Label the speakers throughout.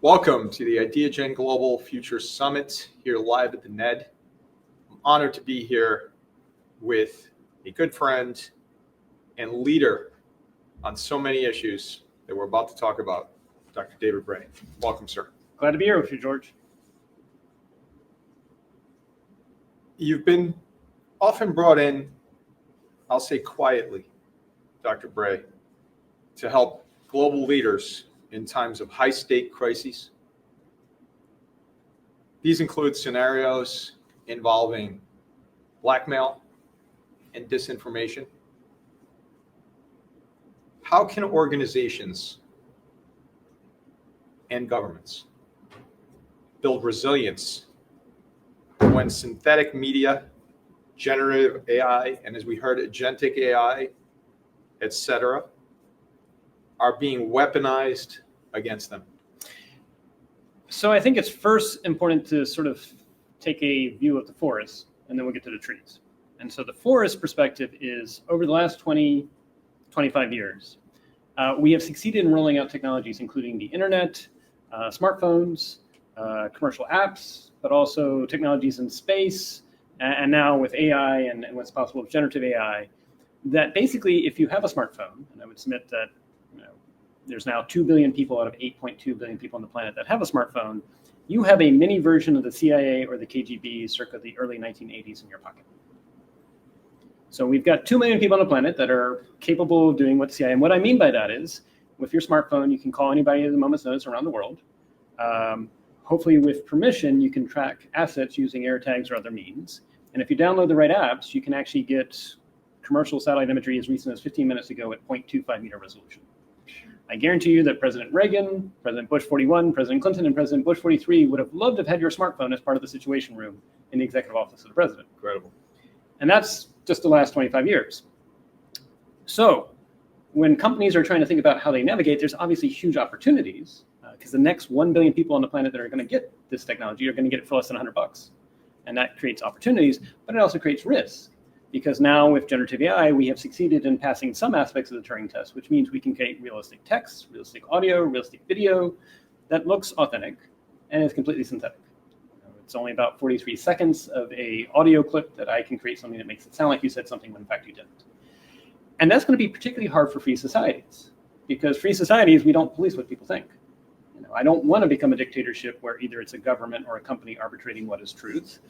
Speaker 1: Welcome to the Ideagen Global Future Summit here live at the NED. I'm honored to be here with a good friend and leader on so many issues that we're about to talk about, Dr. David Bray. Welcome, sir.
Speaker 2: Glad to be here with you, George.
Speaker 1: You've been often brought in, I'll say quietly, Dr. Bray, to help global leaders in times of high-stake crises. These include scenarios involving blackmail and disinformation. How can organizations and governments build resilience when synthetic media, generative AI, and as we heard, agentic AI, etc., are being weaponized against them?
Speaker 2: So I think it's first important to sort of take a view of the forest, and then we'll get to the trees. And so the forest perspective is over the last 20, 25 years, we have succeeded in rolling out technologies, including the internet, smartphones, commercial apps, but also technologies in space, and now with AI and what's possible with generative AI, that basically if you have a smartphone, and I would submit that there's now 2 billion people out of 8.2 billion people on the planet that have a smartphone, you have a mini version of the CIA or the KGB circa the early 1980s in your pocket. So we've got 2 million people on the planet that are capable of doing what the CIA, and what I mean by that is, with your smartphone, you can call anybody at a moment's notice around the world. Hopefully with permission, you can track assets using air tags or other means. And if you download the right apps, you can actually get commercial satellite imagery as recent as 15 minutes ago at 0.25 meter resolution. I guarantee you that President Reagan, President Bush 41, President Clinton, and President Bush 43 would have loved to have had your smartphone as part of the Situation Room in the executive office of the president.
Speaker 1: Incredible.
Speaker 2: And that's just the last 25 years. So when companies are trying to think about how they navigate, there's obviously huge opportunities because the next 1 billion people on the planet that are going to get this technology are going to get it for less than $100. And that creates opportunities, but it also creates risks. Because now with generative AI, we have succeeded in passing some aspects of the Turing test, which means we can create realistic text, realistic audio, realistic video that looks authentic and is completely synthetic. It's only about 43 seconds of a audio clip that I can create something that makes it sound like you said something when in fact you didn't. And that's going to be particularly hard for free societies, because free societies, we don't police what people think. I don't want to become a dictatorship where either it's a government or a company arbitrating what is truth.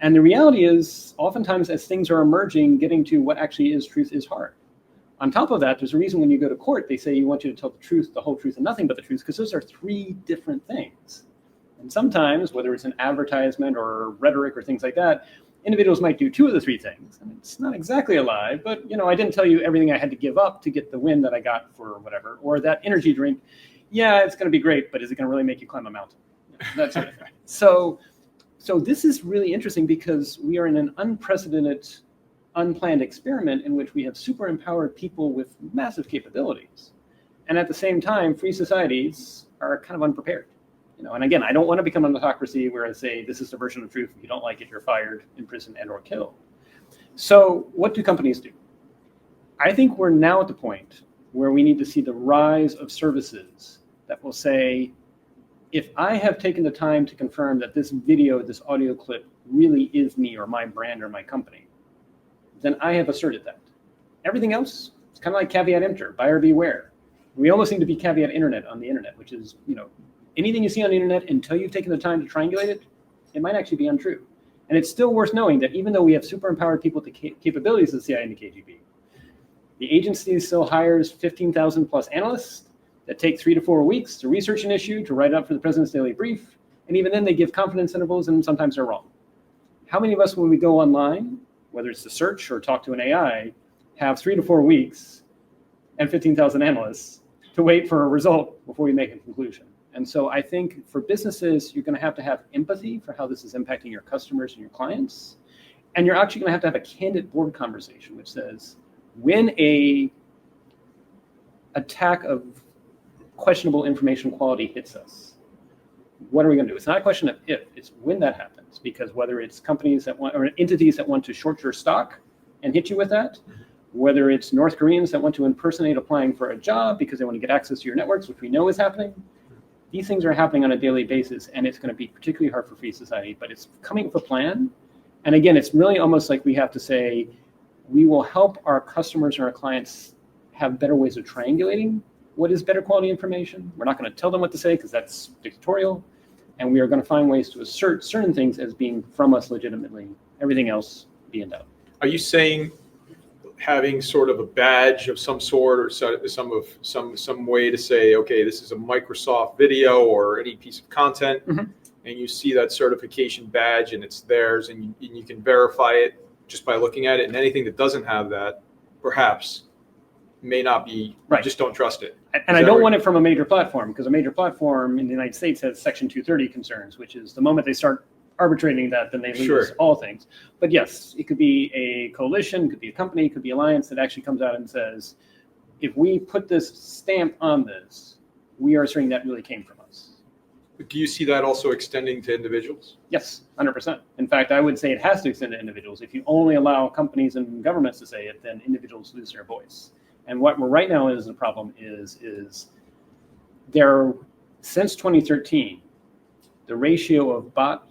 Speaker 2: And the reality is, oftentimes as things are emerging, getting to what actually is truth is hard. On top of that, there's a reason when you go to court, they say you want you to tell the truth, the whole truth, and nothing but the truth, because those are 3 different things. And sometimes, whether it's an advertisement or rhetoric or things like that, individuals might do 2 of the 3 things. And it's not exactly a lie, but I didn't tell you everything I had to give up to get the win that I got for whatever. Or that energy drink, yeah, it's going to be great, but is it going to really make you climb a mountain? That sort of thing. So this is really interesting because we are in an unprecedented, unplanned experiment in which we have super empowered people with massive capabilities. And at the same time, free societies are kind of unprepared. And again, I don't want to become an autocracy where I say, this is the version of truth. If you don't like it, you're fired, imprisoned, and or killed. So what do companies do? I think we're now at the point where we need to see the rise of services that will say, if I have taken the time to confirm that this video, this audio clip really is me or my brand or my company, then I have asserted that. Everything else, it's kind of like caveat emptor, buyer beware. We almost need to be caveat internet on the internet, which is, anything you see on the internet until you've taken the time to triangulate it, it might actually be untrue. And it's still worth knowing that even though we have super empowered people with the capabilities of the CIA and the KGB, the agency still hires 15,000 plus analysts that take 3 to 4 weeks to research an issue, to write up for the president's daily brief. And even then they give confidence intervals and sometimes they're wrong. How many of us, when we go online, whether it's to search or talk to an AI, have 3 to 4 weeks and 15,000 analysts to wait for a result before we make a conclusion? And so I think for businesses, you're going to have empathy for how this is impacting your customers and your clients. And you're actually going to have a candid board conversation, which says, when a attack of questionable information quality hits us, what are we going to do? It's not a question of if, it's when that happens. Because whether it's companies that want, or entities that want to short your stock and hit you with that, whether it's North Koreans that want to impersonate applying for a job because they want to get access to your networks, which we know is happening, These things are happening on a daily basis, and it's going to be particularly hard for free society, but it's coming with a plan. And again, it's really almost like we have to say, we will help our customers and our clients have better ways of triangulating what is better quality information. We're not going to tell them what to say because that's dictatorial. And we are going to find ways to assert certain things as being from us legitimately. Everything else be in doubt.
Speaker 1: Are you saying having sort of a badge of some sort, or some way to say, okay, this is a Microsoft video or any piece of content, and you see that certification badge and it's theirs, and you can verify it just by looking at it, and anything that doesn't have that, perhaps, may not be,
Speaker 2: right.
Speaker 1: Just don't trust it.
Speaker 2: And I don't want it from a major platform, because a major platform in the United States has Section 230 concerns, which is the moment they start arbitrating that, then they lose all things. But yes, it could be a coalition, it could be a company, it could be an alliance that actually comes out and says, if we put this stamp on this, we are asserting that really came from us.
Speaker 1: Do you see that also extending to individuals?
Speaker 2: Yes, 100%. In fact, I would say it has to extend to individuals. If you only allow companies and governments to say it, then individuals lose their voice. And what we're right now is the problem is there, since 2013, the ratio of bot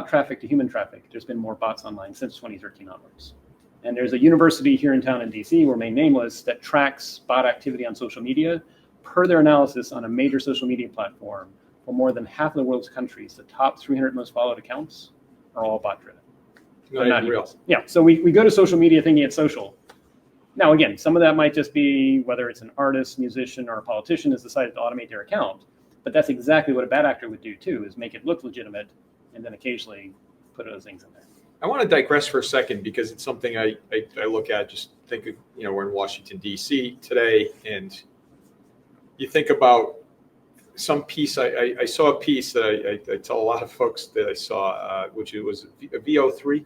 Speaker 2: traffic to human traffic, there's been more bots online since 2013 onwards. And there's a university here in town in DC, we'll remain nameless, that tracks bot activity on social media. Per their analysis on a major social media platform, for more than half of the world's countries, the top 300 most followed accounts are all bot driven.
Speaker 1: Not even real.
Speaker 2: Yeah, so we go to social media thinking it's social. Now, again, some of that might just be whether it's an artist, musician, or a politician has decided to automate their account. But that's exactly what a bad actor would do too, is make it look legitimate and then occasionally put those things in there.
Speaker 1: I want to digress for a second, because it's something I look at, just think of, we're in Washington, D.C. today, and you think about some piece. I saw a piece that I tell a lot of folks that I saw, which it was a VO3.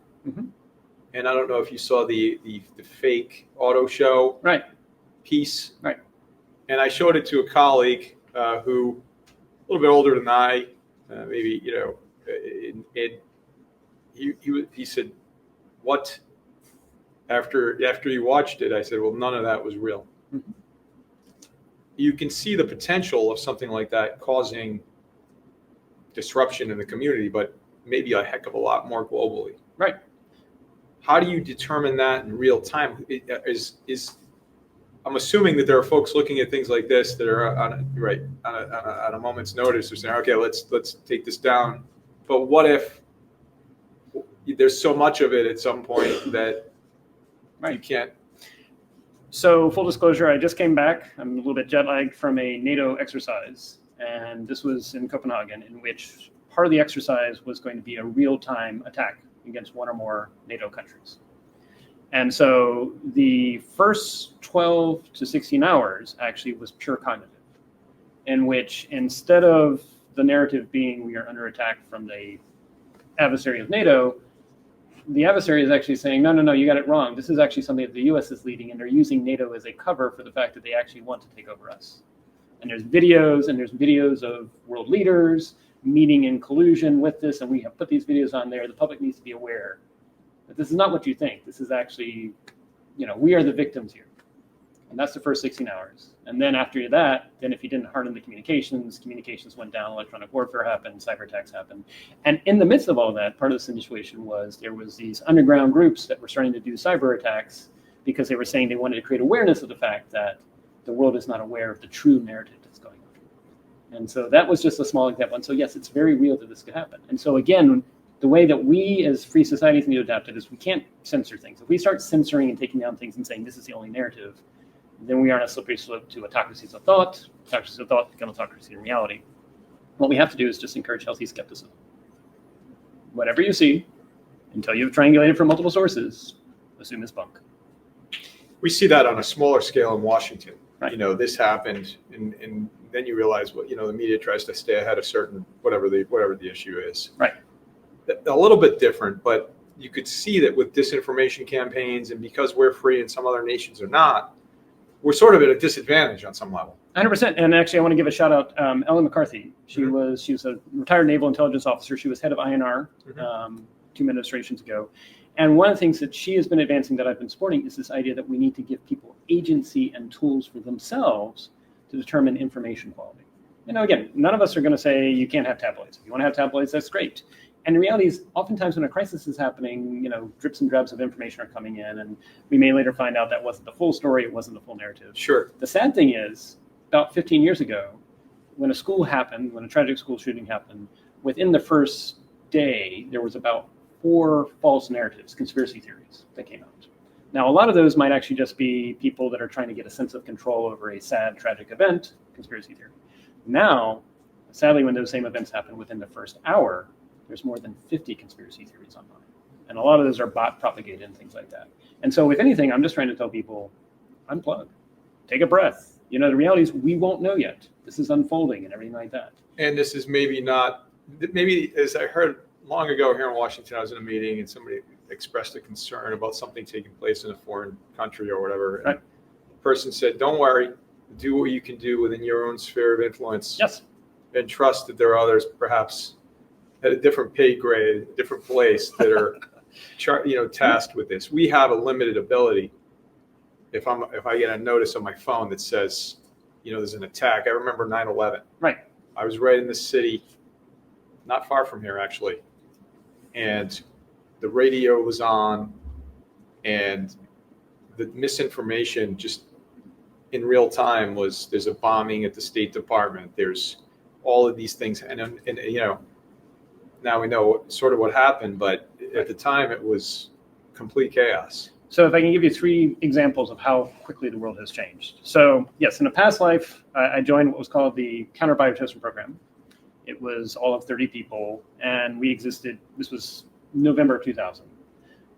Speaker 1: And I don't know if you saw the fake auto show piece. Right. And I showed it to a colleague who, a little bit older than I, maybe, he said, what? After he watched it, I said, well, none of that was real. You can see the potential of something like that causing disruption in the community, but maybe a heck of a lot more globally.
Speaker 2: Right.
Speaker 1: How do you determine that in real time? I'm assuming that there are folks looking at things like this that are on a moment's notice. They're saying, okay, let's take this down. But what if there's so much of it at some point that you can't?
Speaker 2: So full disclosure, I just came back. I'm a little bit jet lagged from a NATO exercise, and this was in Copenhagen, in which part of the exercise was going to be a real-time attack against one or more NATO countries. And so the first 12 to 16 hours actually was pure cognitive, in which instead of the narrative being we are under attack from the adversary of NATO, the adversary is actually saying, no, you got it wrong. This is actually something that the US is leading, and they're using NATO as a cover for the fact that they actually want to take over us. And there's videos of world leaders meeting in collusion with this, and we have put these videos on there. The public needs to be aware that this is not what you think. This is actually, we are the victims here. And that's the first 16 hours. And then after that, then if you didn't harden the communications went down, electronic warfare happened, cyber attacks happened. And in the midst of all that, part of the situation was there was these underground groups that were starting to do cyber attacks because they were saying they wanted to create awareness of the fact that the world is not aware of the true narrative that's going on. And so that was just a small example. And so yes, it's very real that this could happen. And so again, the way that we as free societies need to adapt it is we can't censor things. If we start censoring and taking down things and saying this is the only narrative, then we are on a slippery slope to autocracies of thought. Autocracies of thought become autocracy in reality. What we have to do is just encourage healthy skepticism. Whatever you see, until you've triangulated from multiple sources, assume it's bunk.
Speaker 1: We see that on a smaller scale in Washington.
Speaker 2: Right.
Speaker 1: This happened, and then you realize what the media tries to stay ahead of certain whatever the issue is.
Speaker 2: Right.
Speaker 1: A little bit different, but you could see that with disinformation campaigns, and because we're free and some other nations are not, we're sort of at a disadvantage on some level.
Speaker 2: 100%. And actually, I want to give a shout out. Ellen McCarthy. She was a retired naval intelligence officer. She was head of INR 2 administrations ago. And one of the things that she has been advancing that I've been supporting is this idea that we need to give people agency and tools for themselves to determine information quality. again, none of us are going to say you can't have tabloids. If you want to have tabloids, that's great. And the reality is, oftentimes when a crisis is happening, drips and drabs of information are coming in, and we may later find out that wasn't the full story, it wasn't the full narrative.
Speaker 1: Sure.
Speaker 2: The sad thing is, about 15 years ago, when a tragic school shooting happened, within the first day, there was about 4 false narratives, conspiracy theories that came out. Now, a lot of those might actually just be people that are trying to get a sense of control over a sad, tragic event, conspiracy theory. Now, sadly, when those same events happen within the first hour, there's more than 50 conspiracy theories online. And a lot of those are bot propagated and things like that. And so if anything, I'm just trying to tell people, unplug, take a breath. The reality is we won't know yet. This is unfolding and everything like that.
Speaker 1: And this is maybe as I heard long ago here in Washington, I was in a meeting and somebody expressed a concern about something taking place in a foreign country or whatever.
Speaker 2: Right.
Speaker 1: And the person said, don't worry, do what you can do within your own sphere of influence.
Speaker 2: Yes.
Speaker 1: And trust that there are others perhaps at a different pay grade, a different place that are tasked with this. We have a limited ability. If I get a notice on my phone that says, there's an attack. I remember 9/11.
Speaker 2: Right.
Speaker 1: I was right in the city, not far from here actually. And the radio was on, and the misinformation just in real time was, there's a bombing at the State Department. There's all of these things. And now we know sort of what happened, but at the time it was complete chaos.
Speaker 2: So if I can give you 3 examples of how quickly the world has changed. So yes, in a past life, I joined what was called the Counter-Bioterrorism Program. It was all of 30 people, and we existed, this was November 2000,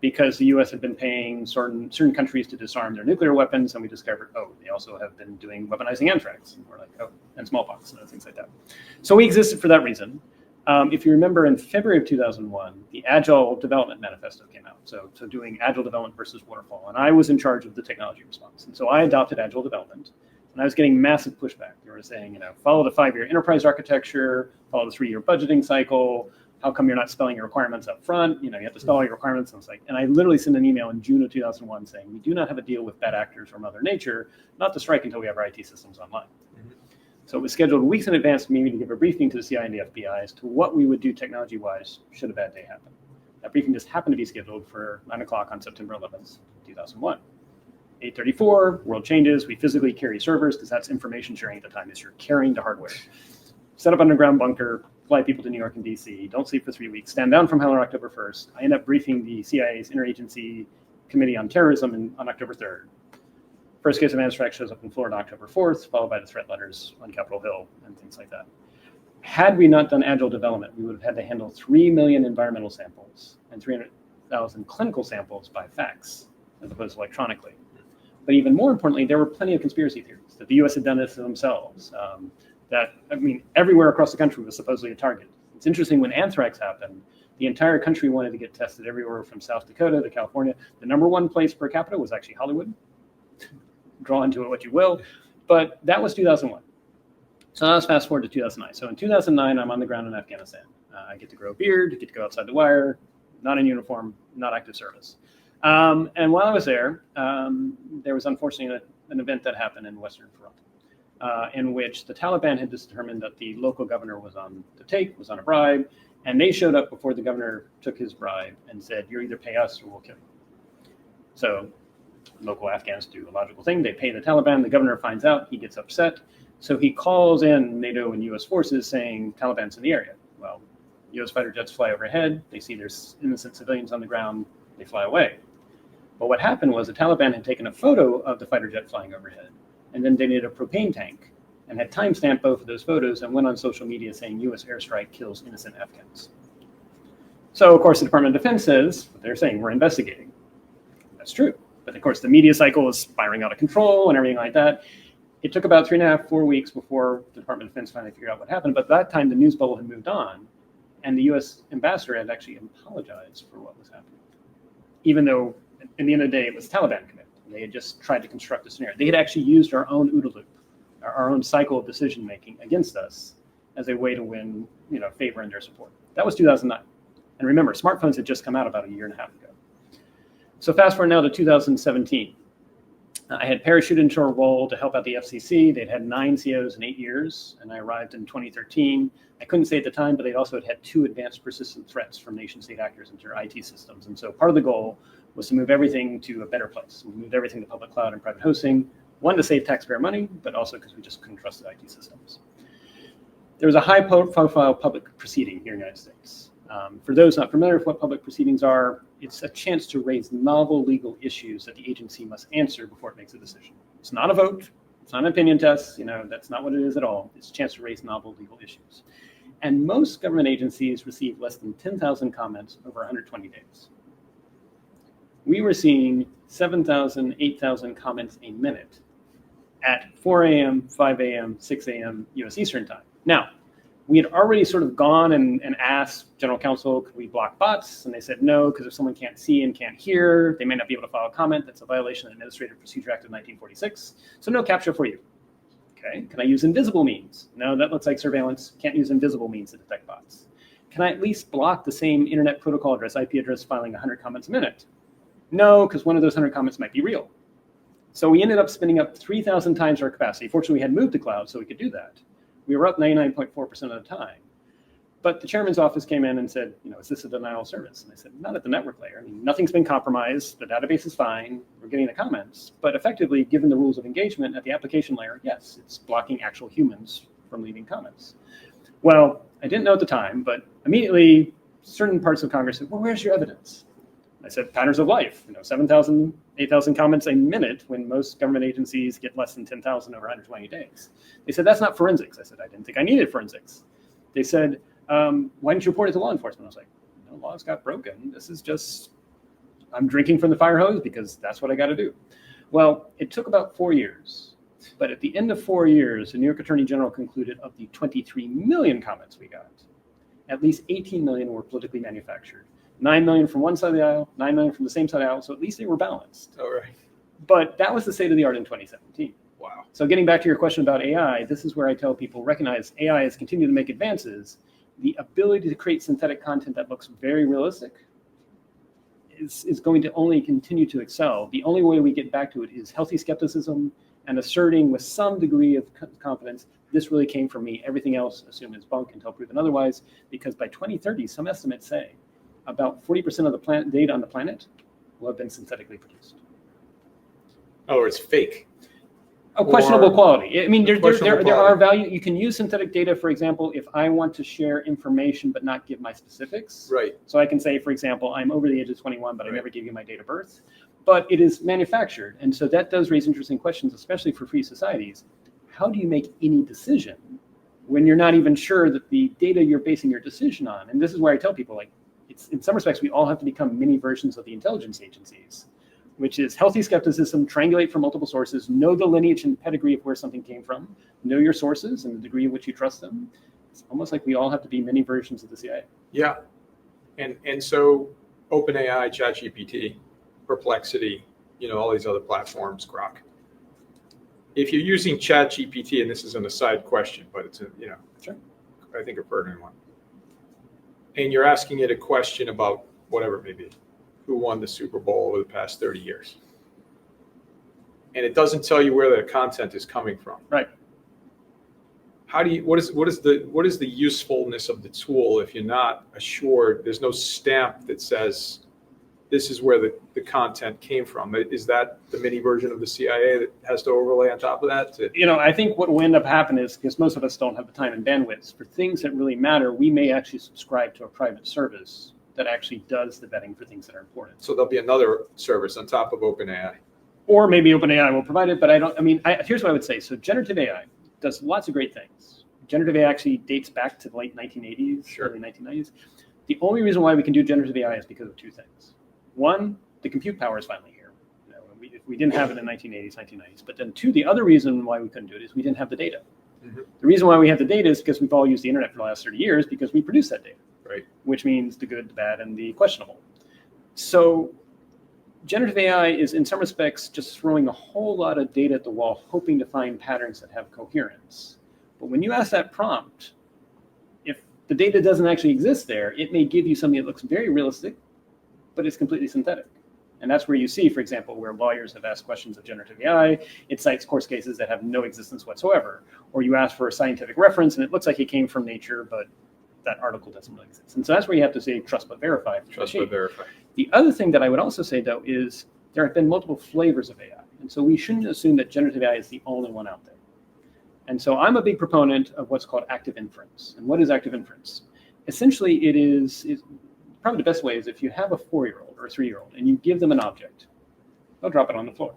Speaker 2: because the US had been paying certain countries to disarm their nuclear weapons, and we discovered, they also have been doing weaponizing anthrax. And we're like, and smallpox and other things like that. So we existed for that reason. If you remember, in February of 2001, the Agile Development Manifesto came out. So doing Agile development versus waterfall. And I was in charge of the technology response. And so I adopted Agile development. And I was getting massive pushback. They were saying, follow the 5-year enterprise architecture, follow the 3-year budgeting cycle. How come you're not spelling your requirements up front? You have to spell all your requirements. And I literally sent an email in June of 2001 saying, we do not have a deal with bad actors or Mother Nature, not to strike until we have our IT systems online. Mm-hmm. So it was scheduled weeks in advance for me to give a briefing to the CIA and the FBI as to what we would do technology-wise should a bad day happen. That briefing just happened to be scheduled for 9 o'clock on September 11th, 2001. 8:34, world changes. We physically carry servers because that's information sharing at the time, is you're carrying the hardware. Set up underground bunker, fly people to New York and DC, don't sleep for 3 weeks, stand down from hell on October 1st. I end up briefing the CIA's Interagency Committee on Terrorism on October 3rd. First case of anthrax shows up in Florida October 4th, followed by the threat letters on Capitol Hill and things like that. Had we not done Agile development, we would have had to handle 3 million environmental samples and 300,000 clinical samples by fax, as opposed to electronically. But even more importantly, there were plenty of conspiracy theories that the US had done this to themselves. Everywhere across the country was supposedly a target. It's interesting, when anthrax happened, the entire country wanted to get tested everywhere from South Dakota to California. The #1 place per capita was actually Hollywood. Draw into it what you will, but that was 2001. So now let's fast forward to 2009. So in 2009, I'm on the ground in Afghanistan. I get to grow a beard, get to go outside the wire, not in uniform, not active service. And while I was there was unfortunately an event that happened in Western Front, in which the Taliban had determined that the local governor was on a bribe, and they showed up before the governor took his bribe and said, you either pay us or we'll kill you. So local Afghans do a logical thing. They pay the Taliban. The governor finds out. He gets upset. So he calls in NATO and US forces saying Taliban's in the area. Well, US fighter jets fly overhead. They see there's innocent civilians on the ground. They fly away. But what happened was the Taliban had taken a photo of the fighter jet flying overhead, and then they did a propane tank and had timestamped both of those photos and went on social media saying US airstrike kills innocent Afghans. So, of course, the Department of Defense says, they're saying, we're investigating. That's true. But of course, the media cycle is spiraling out of control and everything like that. It took about 3.5, 4 weeks before the Department of Defense finally figured out what happened. But by that time, the news bubble had moved on, and the US ambassador had actually apologized for what was happening. Even though, in the end of the day, it was Taliban committed. They had just tried to construct a scenario. They had actually used our own OODA loop, our own cycle of decision-making against us as a way to win, favor in their support. That was 2009. And remember, smartphones had just come out about 1.5 years ago. So fast forward now to 2017. I had parachuted into a role to help out the FCC. They'd had 9 COs in 8 years, and I arrived in 2013. I couldn't say at the time, but they'd also had 2 advanced persistent threats from nation-state actors into their IT systems. And so part of the goal was to move everything to a better place. We moved everything to public cloud and private hosting, one, to save taxpayer money, but also because we just couldn't trust the IT systems. There was a high-profile public proceeding here in the United States. For those not familiar with what public proceedings are, it's a chance to raise novel legal issues that the agency must answer before it makes a decision. It's not a vote. It's not an opinion test. That's not what it is at all. It's a chance to raise novel legal issues. And most government agencies receive less than 10,000 comments over 120 days. We were seeing 7,000, 8,000 comments a minute at 4 a.m., 5 a.m., 6 a.m. U.S. Eastern Time. Now, we had already sort of gone and asked General Counsel, could we block bots? And they said no, because if someone can't see and can't hear, they may not be able to file a comment. That's a violation of the Administrative Procedure Act of 1946. So no capture for you. Okay, can I use invisible means? No, that looks like surveillance. Can't use invisible means to detect bots. Can I at least block the same internet protocol address, IP address, filing 100 comments a minute? No, because one of those 100 comments might be real. So we ended up spinning up 3,000 times our capacity. Fortunately, we had moved to cloud, so we could do that. We were up 99.4% of the time. But the chairman's office came in and said, is this a denial of service? And I said, not at the network layer. I mean, nothing's been compromised. The database is fine. We're getting the comments. But effectively, given the rules of engagement at the application layer, yes, it's blocking actual humans from leaving comments. Well, I didn't know at the time, but immediately certain parts of Congress said, well, where's your evidence? I said, patterns of life, 7,000, 8,000 comments a minute when most government agencies get less than 10,000 over 120 days. They said, that's not forensics. I said, I didn't think I needed forensics. They said, why didn't you report it to law enforcement? I was like, no, laws got broken. This is just, I'm drinking from the fire hose because that's what I got to do. Well, it took about 4 years. But at the end of 4 years, the New York Attorney General concluded of the 23 million comments we got, at least 18 million were politically manufactured. 9 million from one side of the aisle, 9 million from the same side of the aisle, so at least they were balanced.
Speaker 1: All right.
Speaker 2: But that was the state of the art in 2017.
Speaker 1: Wow.
Speaker 2: So getting back to your question about AI, this is where I tell people recognize AI has continued to make advances. The ability to create synthetic content that looks very realistic is going to only continue to excel. The only way we get back to it is healthy skepticism and asserting with some degree of confidence, this really came from me. Everything else assume is bunk until proven otherwise, because by 2030, some estimates say about 40% of the data on the planet will have been synthetically produced.
Speaker 1: Oh, it's fake.
Speaker 2: Questionable quality. I mean, there are
Speaker 1: quality.
Speaker 2: value. You can use synthetic data, for example, if I want to share information but not give my specifics.
Speaker 1: Right.
Speaker 2: So I can say, for example, I'm over the age of 21, but I never gave you my date of birth. But it is manufactured. And so that does raise interesting questions, especially for free societies. How do you make any decision when you're not even sure that the data you're basing your decision on? And this is where I tell people, in some respects, we all have to become mini versions of the intelligence agencies, which is healthy skepticism, triangulate from multiple sources, know the lineage and pedigree of where something came from, know your sources and the degree in which you trust them. It's almost like we all have to be mini versions of the CIA.
Speaker 1: Yeah. And so OpenAI, ChatGPT, Perplexity, all these other platforms, Grok. If you're using ChatGPT, and this is an aside question, but it's
Speaker 2: Sure.
Speaker 1: I think a pertinent one. And you're asking it a question about whatever it may be, who won the Super Bowl over the past 30 years. And it doesn't tell you where the content is coming from.
Speaker 2: Right.
Speaker 1: What is the usefulness of the tool if you're not assured, there's no stamp that says this is where the content came from? Is that the mini version of the CIA that has to overlay on top of that?
Speaker 2: I think what will end up happening is, because most of us don't have the time and bandwidth, for things that really matter, we may actually subscribe to a private service that actually does the vetting for things that are important.
Speaker 1: So there'll be another service on top of OpenAI.
Speaker 2: Or maybe OpenAI will provide it, but here's what I would say. So generative AI does lots of great things. Generative AI actually dates back to the late 1980s,
Speaker 1: Sure.
Speaker 2: early 1990s. The only reason why we can do generative AI is because of 2 things. One, the compute power is finally here. We didn't have it in 1980s, 1990s. But then 2, the other reason why we couldn't do it is we didn't have the data. Mm-hmm. The reason why we have the data is because we've all used the internet for the last 30 years because we produce that data.
Speaker 1: Right.
Speaker 2: Which means the good, the bad, and the questionable. So generative AI is, in some respects, just throwing a whole lot of data at the wall, hoping to find patterns that have coherence. But when you ask that prompt, if the data doesn't actually exist there, it may give you something that looks very realistic, but it's completely synthetic. And that's where you see, for example, where lawyers have asked questions of generative AI, it cites court cases that have no existence whatsoever. Or you ask for a scientific reference and it looks like it came from Nature, but that article doesn't really exist. And so that's where you have to say trust but verify.
Speaker 1: Trust but verify.
Speaker 2: The other thing that I would also say, though, is there have been multiple flavors of AI. And so we shouldn't assume that generative AI is the only one out there. And so I'm a big proponent of what's called active inference. And what is active inference? Essentially, it is probably the best way is if you have a 4-year-old or a 3-year-old and you give them an object, they'll drop it on the floor.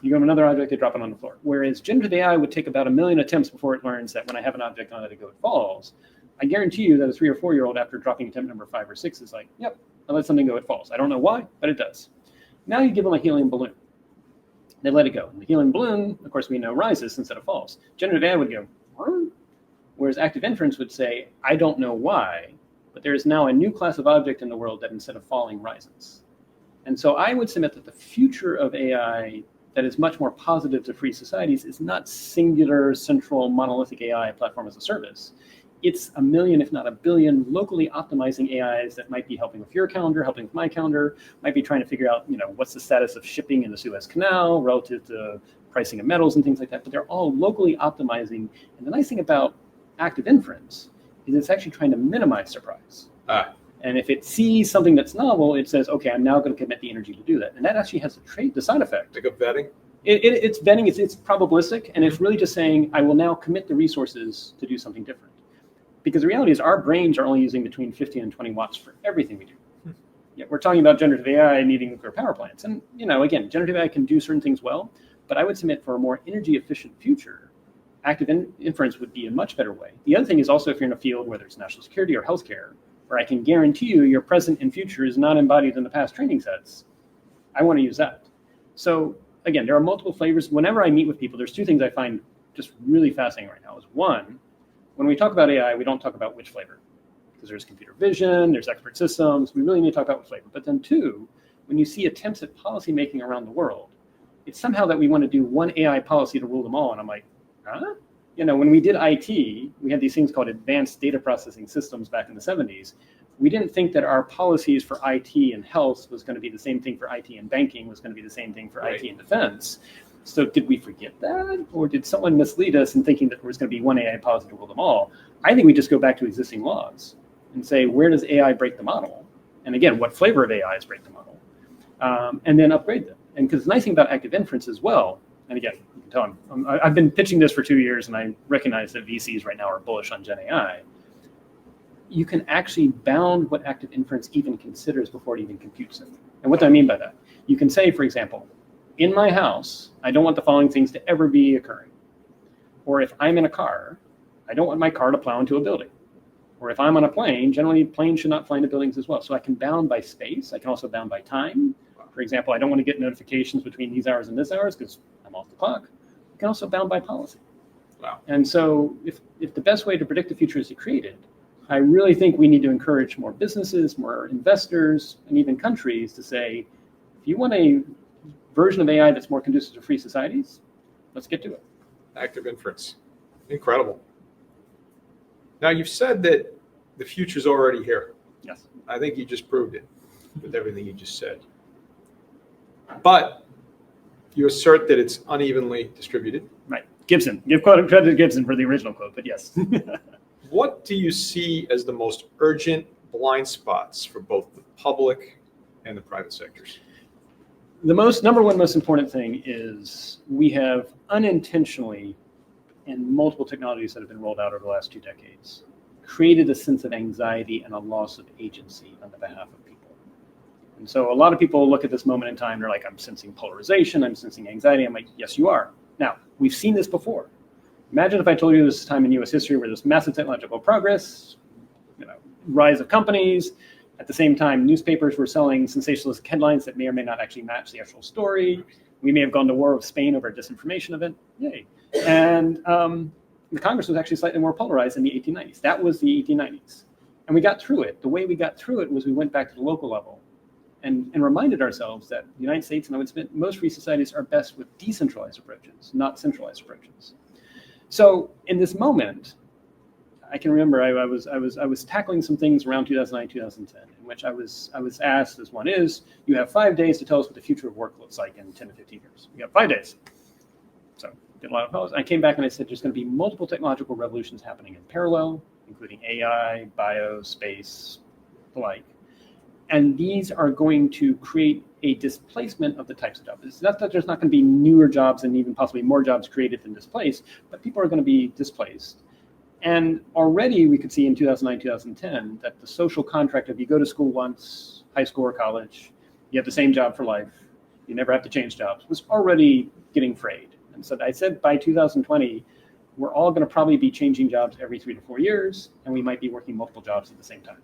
Speaker 2: You give them another object, they drop it on the floor. Whereas generative AI would take about 1 million attempts before it learns that when I have an object on it, it falls. I guarantee you that a 3 or 4-year-old after dropping attempt number 5 or 6 is like, yep, I let something go, it falls. I don't know why, but it does. Now you give them a helium balloon. They let it go. And the helium balloon, of course, we know rises instead of falls. Generative AI would go, what? Whereas active inference would say, I don't know why, but there is now a new class of object in the world that instead of falling rises. And so I would submit that the future of AI that is much more positive to free societies is not singular, central, monolithic AI platform as a service. It's 1 million, if not 1 billion, locally optimizing AIs that might be helping with your calendar, helping with my calendar, might be trying to figure out, what's the status of shipping in the Suez Canal relative to pricing of metals and things like that. But they're all locally optimizing. And the nice thing about active inference is it's actually trying to minimize surprise. And if it sees something that's novel, it says, okay, I'm now going to commit the energy to do that. And that actually has the side effect.
Speaker 1: Like a vetting?
Speaker 2: It's vetting, it's probabilistic, and it's really just saying, I will now commit the resources to do something different. Because the reality is our brains are only using between 15 and 20 watts for everything we do. Yet we're talking about generative AI needing nuclear power plants. And, again, generative AI can do certain things well, but I would submit for a more energy efficient future, active inference would be a much better way. The other thing is also if you're in a field, whether it's national security or healthcare, where I can guarantee you your present and future is not embodied in the past training sets, I want to use that. So again, there are multiple flavors. Whenever I meet with people, there's 2 things I find just really fascinating right now. Is one, when we talk about AI, we don't talk about which flavor, because there's computer vision, there's expert systems. We really need to talk about which flavor. But then 2, when you see attempts at policy making around the world, it's somehow that we want to do one AI policy to rule them all. And I'm like, huh? When we did IT, we had these things called advanced data processing systems back in the 70s. We didn't think that our policies for IT and health was going to be the same thing for IT and banking, was going to be the same thing for IT and defense. So did we forget that? Or did someone mislead us in thinking that there was going to be one AI policy to rule them all? I think we just go back to existing laws and say, where does AI break the model? And again, what flavor of AIs break the model? And then upgrade them. And because the nice thing about active inference as well, and again, you can tell I've been pitching this for 2 years, and I recognize that VCs right now are bullish on Gen AI. You can actually bound what active inference even considers before it even computes it. And what do I mean by that? You can say, for example, in my house, I don't want the following things to ever be occurring. Or if I'm in a car, I don't want my car to plow into a building. Or if I'm on a plane, generally planes should not fly into buildings as well. So I can bound by space. I can also bound by time. For example, I don't want to get notifications between these hours and this hours because I'm off the clock. You can also bound by policy.
Speaker 1: Wow.
Speaker 2: And so if the best way to predict the future is to create it, I really think we need to encourage more businesses, more investors, and even countries to say, if you want a version of AI that's more conducive to free societies, let's get to it.
Speaker 1: Active inference. Incredible. Now, you've said that the future's already here.
Speaker 2: Yes.
Speaker 1: I think you just proved it with everything you just said. But you assert that it's unevenly distributed.
Speaker 2: Right. Gibson. Give credit to Gibson for the original quote, but yes.
Speaker 1: What do you see as the most urgent blind spots for both the public and the private sectors?
Speaker 2: The number one most important thing is we have unintentionally, in multiple technologies that have been rolled out over the last 2 decades, created a sense of anxiety and a loss of agency on the behalf of people. And so a lot of people look at this moment in time, they're like, I'm sensing polarization, I'm sensing anxiety. I'm like, yes, you are. Now, we've seen this before. Imagine if I told you this time in US history where there's massive technological progress, rise of companies. At the same time, newspapers were selling sensationalist headlines that may or may not actually match the actual story. We may have gone to war with Spain over a disinformation event. Yay. And the Congress was actually slightly more polarized in the 1890s. That was the 1890s. And we got through it. The way we got through it was we went back to the local level and reminded ourselves that the United States, and I would submit most free societies, are best with decentralized approaches, not centralized approaches. So in this moment, I can remember I was tackling some things around 2009, 2010, in which I was asked, as one is, you have 5 days to tell us what the future of work looks like in 10 to 15 years. You have 5 days. So did a lot of calls. I came back and I said, there's going to be multiple technological revolutions happening in parallel, including AI, bio, space, the like. And these are going to create a displacement of the types of jobs. It's not that there's not going to be newer jobs and even possibly more jobs created than displaced, but people are going to be displaced. And already we could see in 2009, 2010 that the social contract of you go to school once, high school or college, you have the same job for life, you never have to change jobs, was already getting frayed. And so I said by 2020, we're all going to probably be changing jobs every 3 to 4 years, and we might be working multiple jobs at the same time.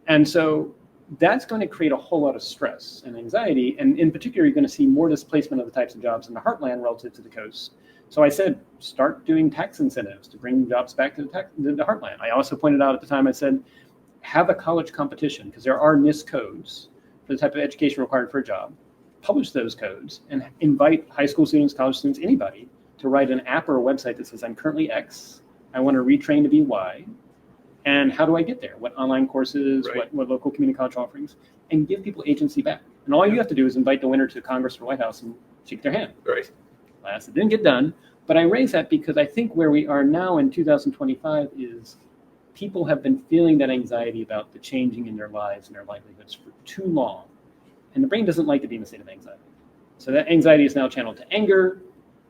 Speaker 2: And so that's going to create a whole lot of stress and anxiety. And in particular, you're going to see more displacement of the types of jobs in the heartland relative to the coast. So I said, start doing tax incentives to bring jobs back to the heartland. I also pointed out at the time, I said, have a college competition, because there are NIST codes for the type of education required for a job. Publish those codes and invite high school students, college students, anybody to write an app or a website that says, I'm currently X, I want to retrain to be Y. And how do I get there? What online courses,
Speaker 1: right.
Speaker 2: what local community college offerings, and give people agency back. And all you have to do is invite the winner to Congress or White House and shake their hand.
Speaker 1: Right.
Speaker 2: Last, it didn't get done, but I raise that because I think where we are now in 2025 is people have been feeling that anxiety about the changing in their lives and their livelihoods for too long. And the brain doesn't like to be in a state of anxiety. So that anxiety is now channeled to anger.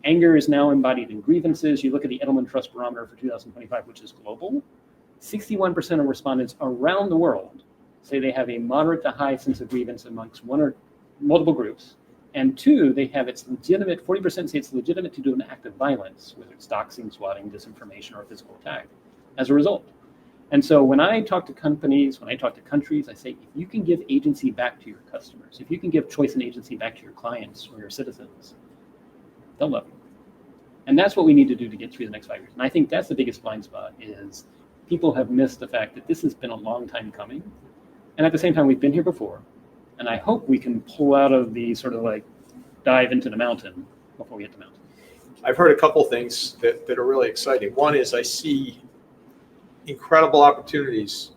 Speaker 2: Anger is now embodied in grievances. You look at the Edelman Trust Barometer for 2025, which is global. 61% of respondents around the world say they have a moderate to high sense of grievance amongst one or multiple groups. And two, they have it's legitimate, 40% say it's legitimate to do an act of violence, whether it's doxing, swatting, disinformation, or physical attack as a result. And so when I talk to companies, when I talk to countries, I say, if you can give agency back to your customers, if you can give choice and agency back to your clients or your citizens, they'll love you. And that's what we need to do to get through the next 5 years. And I think that's the biggest blind spot is people have missed the fact that this has been a long time coming. And at the same time, we've been here before. And I hope we can pull out of the sort of like dive into the mountain before we hit the mountain.
Speaker 1: I've heard a couple things that are really exciting. One is I see incredible opportunities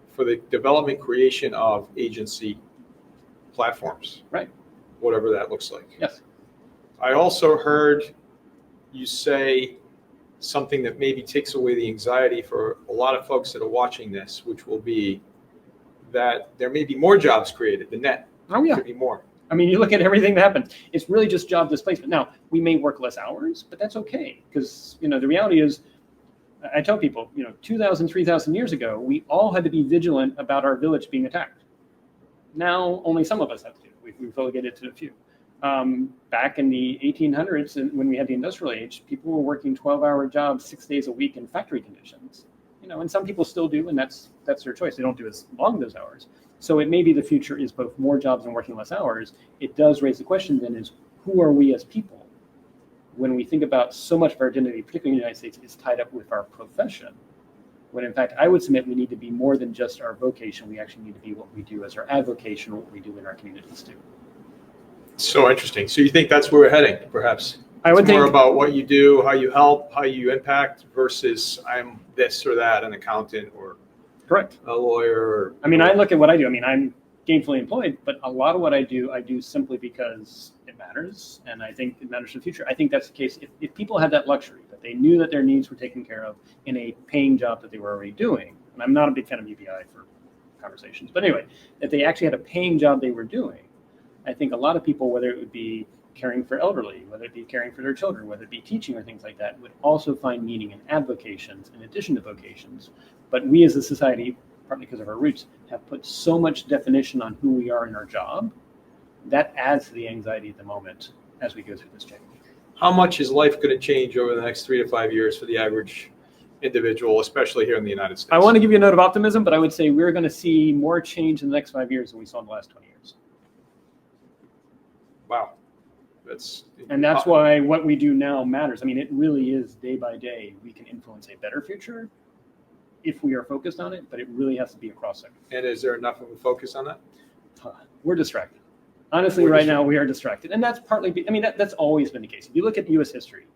Speaker 1: for the development creation of agency platforms.
Speaker 2: Right.
Speaker 1: Whatever that looks like.
Speaker 2: Yes.
Speaker 1: I also heard you say something that maybe takes away the anxiety for a lot of folks that are watching this, which will be that there may be more jobs created. The net could be more.
Speaker 2: I mean, you look at everything that happens. It's really just job displacement. Now, we may work less hours, but that's okay. Because, the reality is, I tell people, 2,000, 3,000 years ago, we all had to be vigilant about our village being attacked. Now, only some of us have to. We've relegated to a few. Back in the 1800s, and when we had the industrial age, people were working 12-hour jobs 6 days a week in factory conditions. And some people still do, and that's their choice. They don't do as long those hours. So it may be the future is both more jobs and working less hours. It does raise the question then is, who are we as people? When we think about so much of our identity, particularly in the United States, is tied up with our profession. When in fact, I would submit we need to be more than just our vocation. We actually need to be what we do as our avocation, what we do in our communities too.
Speaker 1: So interesting. So you think that's where we're heading, perhaps?
Speaker 2: I would think
Speaker 1: more about what you do, how you help, how you impact, versus I'm this or that, an accountant or
Speaker 2: correct,
Speaker 1: a lawyer.
Speaker 2: I mean, I look at what I do. I mean, I'm gainfully employed, but a lot of what I do simply because it matters, and I think it matters for the future. I think that's the case. If people had that luxury, that they knew that their needs were taken care of in a paying job that they were already doing, and I'm not a big fan of UBI for conversations, but anyway, if they actually had a paying job they were doing, I think a lot of people, whether it would be caring for elderly, whether it be caring for their children, whether it be teaching or things like that, would also find meaning in avocations in addition to vocations. But we as a society, partly because of our roots, have put so much definition on who we are in our job, that adds to the anxiety at the moment as we go through this change.
Speaker 1: How much is life going to change over the next 3 to 5 years for the average individual, especially here in the United States?
Speaker 2: I want to give you a note of optimism, but I would say we're going to see more change in the next 5 years than we saw in the last 20 years.
Speaker 1: Wow.
Speaker 2: And that's why what we do now matters. I mean, it really is day by day. We can influence a better future if we are focused on it, but it really has to be a cross-section.
Speaker 1: And is there enough of a focus on that?
Speaker 2: We're distracted. Honestly, right now we are distracted. And that's partly, that's always been the case. If you look at U.S. history,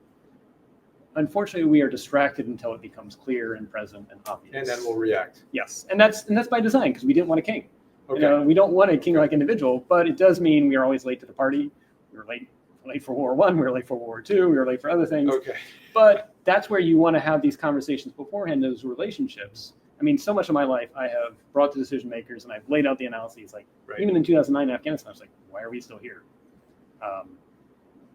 Speaker 2: unfortunately, we are distracted until it becomes clear and present and obvious.
Speaker 1: And then we'll react.
Speaker 2: Yes, and that's by design, because we didn't want a king.
Speaker 1: Okay.
Speaker 2: We don't want a king-like individual, but it does mean we are always late to the party. We were late for World War I, we were late for World War II, we were late for other things.
Speaker 1: Okay.
Speaker 2: But that's where you want to have these conversations beforehand, those relationships. I mean, so much of my life I have brought to decision makers and I've laid out the analyses. Like,
Speaker 1: Right.
Speaker 2: even in 2009 in Afghanistan, I was like, why are we still here?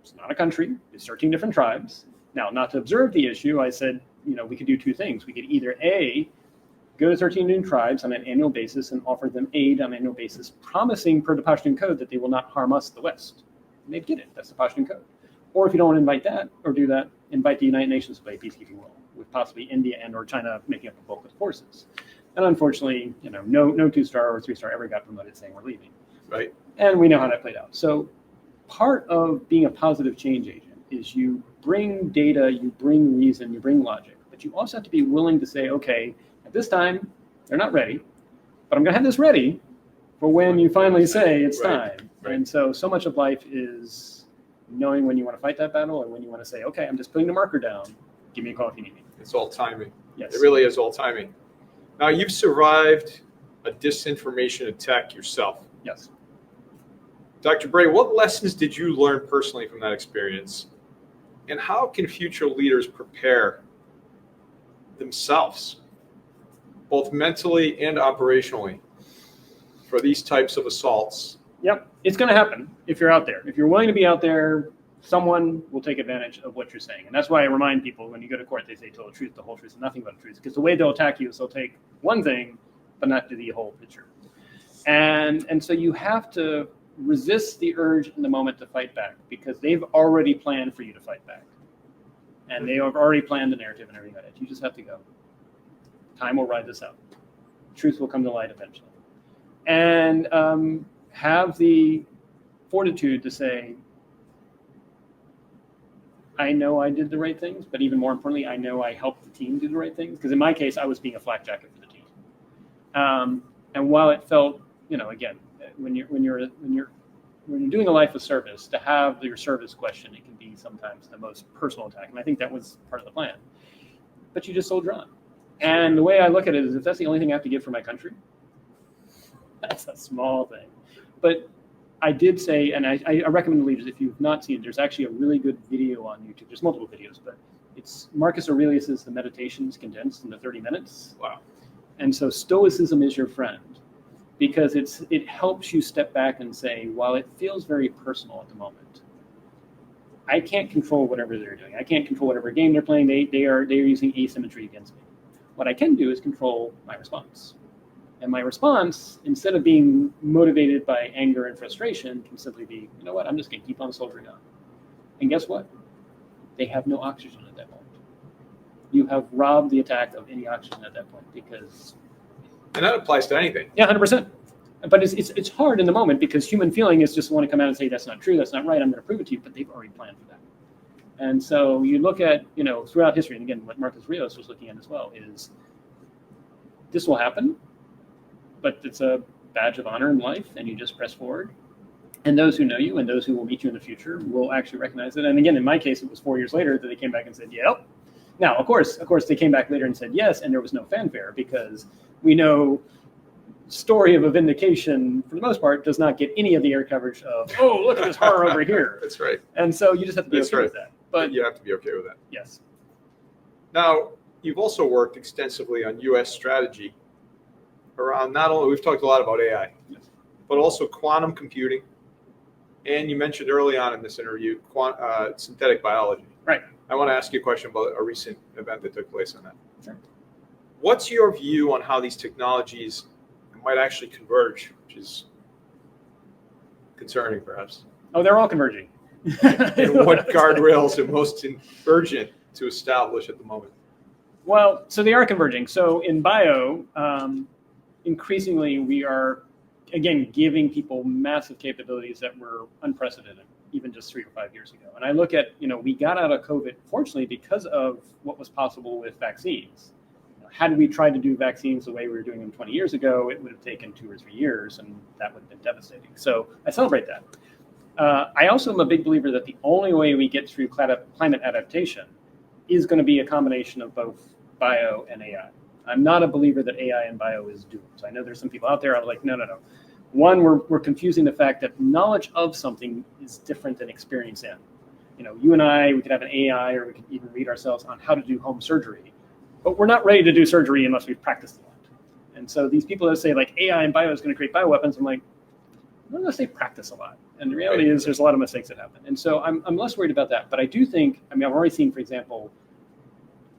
Speaker 2: It's not a country. It's 13 different tribes. Now, not to observe the issue, I said, we could do two things. We could either A, go to 13 new tribes on an annual basis and offer them aid on an annual basis, promising per the Pashtun Code that they will not harm us, the West. And they'd get it. That's the Pashtun Code. Or if you don't want to invite that or do that, invite the United Nations to play a peacekeeping role, with possibly India and or China making up the bulk of the forces. And unfortunately, no 2-star or 3-star ever got promoted saying we're leaving.
Speaker 1: Right.
Speaker 2: And we know how that played out. So part of being a positive change agent is you bring data, you bring reason, you bring logic, but you also have to be willing to say, okay, at this time, they're not ready, but I'm going to have this ready for when you finally say it's
Speaker 1: Right.
Speaker 2: time.
Speaker 1: Right.
Speaker 2: And so much of life is knowing when you want to fight that battle and when you want to say, okay, I'm just putting the marker down. Give me a call if you need me.
Speaker 1: It's all timing.
Speaker 2: Yes.
Speaker 1: It really is all timing. Now, you've survived a disinformation attack yourself.
Speaker 2: Yes.
Speaker 1: Dr. Bray, what lessons did you learn personally from that experience? And how can future leaders prepare themselves, both mentally and operationally, for these types of assaults?
Speaker 2: Yep. It's going to happen if you're out there. If you're willing to be out there, someone will take advantage of what you're saying. And that's why I remind people when you go to court, they say tell the truth, the whole truth, and nothing but the truth. Because the way they'll attack you is they'll take one thing, but not do the whole picture. And so you have to resist the urge in the moment to fight back, because they've already planned for you to fight back. And they have already planned the narrative and everything like that. You just have to go. Time will ride this out. Truth will come to light eventually. And have the fortitude to say, I know I did the right things, but even more importantly, I know I helped the team do the right things. Because in my case, I was being a flak jacket for the team. And while it felt, again, when you're doing a life of service, to have your service question, it can be sometimes the most personal attack. And I think that was part of the plan. But you just soldier on. And the way I look at it is, if that's the only thing I have to give for my country, that's a small thing. But I did say, and I recommend leaders, if you've not seen it, there's actually a really good video on YouTube. There's multiple videos, but it's Marcus Aurelius's The Meditations condensed into 30 minutes.
Speaker 1: Wow.
Speaker 2: And so Stoicism is your friend, because it helps you step back and say, while it feels very personal at the moment, I can't control whatever they're doing. I can't control whatever game they're playing. They're using asymmetry against me. What I can do is control my response. And my response, instead of being motivated by anger and frustration, can simply be, you know what, I'm just going to keep on soldiering on. And guess what? They have no oxygen at that point. You have robbed the attack of any oxygen at that point, because...
Speaker 1: And that applies to anything.
Speaker 2: Yeah, 100%. But it's hard in the moment, because human feeling is just want to come out and say, that's not true, that's not right, I'm going to prove it to you, but they've already planned for that. And so you look at, throughout history, and again, what Marcus Aurelius was looking at as well, is this will happen, but it's a badge of honor in life, and you just press forward. And those who know you and those who will meet you in the future will actually recognize it. And again, in my case, it was 4 years later that they came back and said, yep. Now, of course, they came back later and said yes, and there was no fanfare, because we know story of a vindication, for the most part, does not get any of the air coverage of, oh, look at this horror over here.
Speaker 1: That's right.
Speaker 2: And so you just have to be okay with that. But
Speaker 1: you have to be okay with that.
Speaker 2: Yes.
Speaker 1: Now, you've also worked extensively on U.S. strategy around not only, we've talked a lot about AI,
Speaker 2: Yes.
Speaker 1: but also quantum computing. And you mentioned early on in this interview, synthetic biology.
Speaker 2: Right.
Speaker 1: I want to ask you a question about a recent event that took place on that.
Speaker 2: Sure.
Speaker 1: What's your view on how these technologies might actually converge, which is concerning, perhaps?
Speaker 2: Oh, they're all converging.
Speaker 1: And what guardrails are most urgent to establish at the moment?
Speaker 2: Well, so they are converging. So in bio, increasingly we are, again, giving people massive capabilities that were unprecedented, even just 3 or 5 years ago. And I look at, we got out of COVID, fortunately, because of what was possible with vaccines. Had we tried to do vaccines the way we were doing them 20 years ago, it would have taken 2 or 3 years, and that would have been devastating. So I celebrate that. I also am a big believer that the only way we get through climate adaptation is going to be a combination of both bio and AI. I'm not a believer that AI and bio is doomed. I know there's some people out there are like, no. One, we're confusing the fact that knowledge of something is different than experience in. You and I, we could have an AI, or we could even read ourselves on how to do home surgery, but we're not ready to do surgery unless we've practiced a lot. And so these people that say like AI and bio is going to create bioweapons, I'm like, I'm not going to say practice a lot. And the reality is there's a lot of mistakes that happen. And so I'm less worried about that. But I do think, I've already seen, for example,